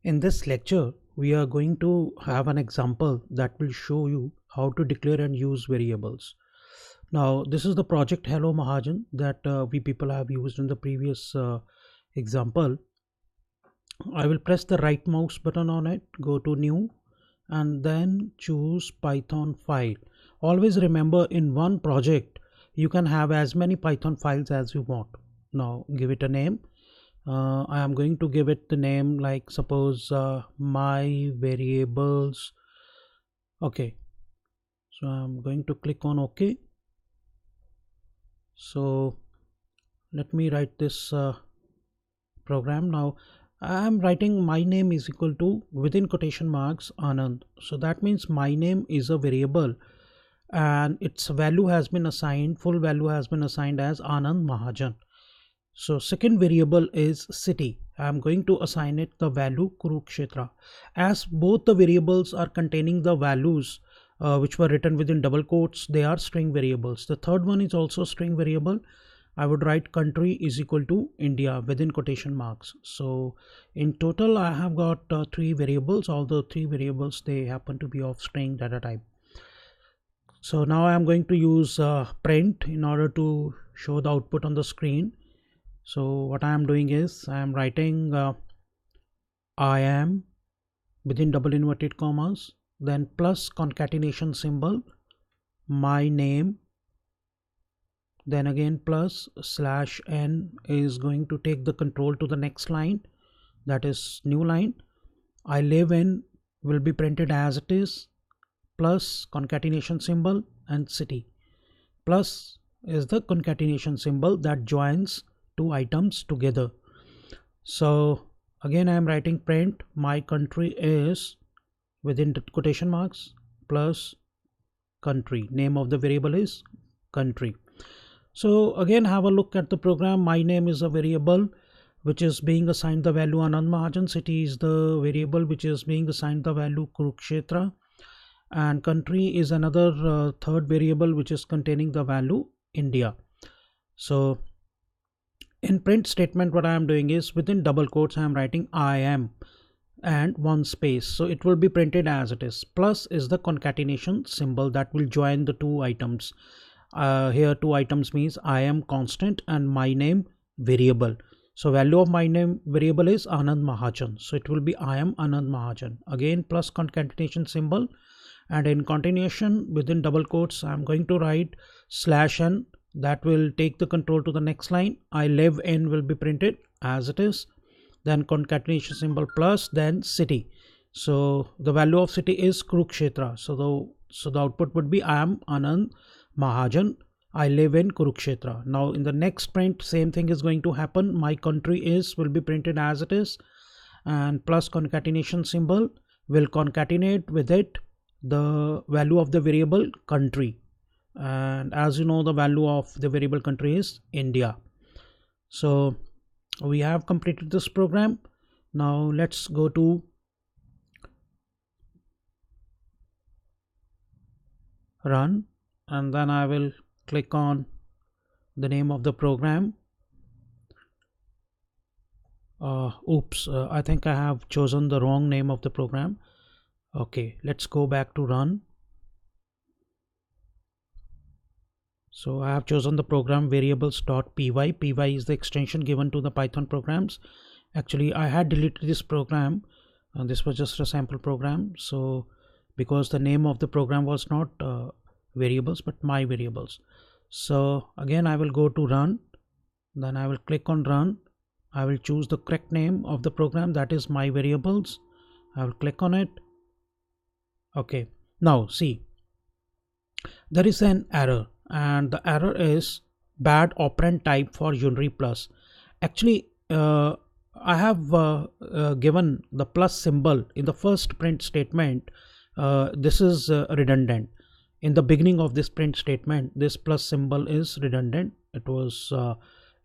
In this lecture, we are going to have an example that will show you how to declare and use variables. Now, this is the project Hello Mahajan that we people have used in the previous example. I will press the right mouse button on it, go to new, and then choose Python file. Always remember, in one project, you can have as many Python files as you want. Now, give it a name. I am going to give it the name like suppose my variables. Okay, so I'm going to click on OK. So let me write this program. Now I am writing my name is equal to within quotation marks Anand. So that means my name is a variable and its value has been assigned, full value has been assigned as Anand Mahajan. So second variable is city. I am going to assign it the value Kurukshetra. As both the variables are containing the values which were written within double quotes, they are string variables. The third one is also string variable. I would write country is equal to India within quotation marks. So in total I have got three variables. All the three variables, they happen to be of string data type. So now I am going to use print in order to show the output on the screen. So what I am doing is I am writing I am within double inverted commas, then plus concatenation symbol, my name, then again plus slash n is going to take the control to the next line, that is new line. I live in will be printed as it is, plus concatenation symbol, and city. Plus is the concatenation symbol that joins two items together. So again I am writing print my country is within quotation marks plus country. Name of the variable is country. So again have a look at the program. My name is a variable which is being assigned the value Anand Mahajan. City is the variable which is being assigned the value Kurukshetra, and country is another third variable which is containing the value India. So in print statement what I am doing is within double quotes I am writing I am and one space, so it will be printed as it is. Plus is the concatenation symbol that will join the two items. Here two items means I am constant and my name variable. So value of my name variable is Anand Mahajan, so it will be I am Anand Mahajan. Again plus concatenation symbol, and in continuation within double quotes I am going to write slash n, that will take the control to the next line. I live in will be printed as it is, then concatenation symbol plus, then city. So the value of city is Kurukshetra. So the output would be I am Anand Mahajan, I live in Kurukshetra. Now in the next print same thing is going to happen. My country is will be printed as it is, and plus concatenation symbol will concatenate with it the value of the variable country, and as you know the value of the variable country is India. So we have completed this program. Now let's go to run, and then I will click on the name of the program. I think I have chosen the wrong name of the program. Okay, let's go back to run. So I have chosen the program variables.py. py is the extension given to the Python programs. Actually I had deleted this program and this was just a sample program, so because the name of the program was not variables but my variables. So again I will go to run, then I will click on run. I will choose the correct name of the program, that is my variables. I will click on it. Okay, now see there is an error, and the error is bad operand type for unary plus. Actually I have given the plus symbol in the first print statement. This is redundant. In the beginning of this print statement this plus symbol is redundant. It was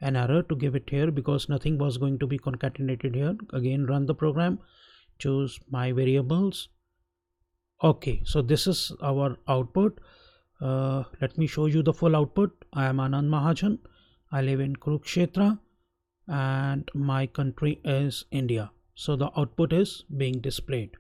an error to give it here because nothing was going to be concatenated here. Again run the program, choose my variables. Okay, so this is our output. Let me show you the full output. I am Anand Mahajan, I live in Kurukshetra, and my country is India. So the output is being displayed.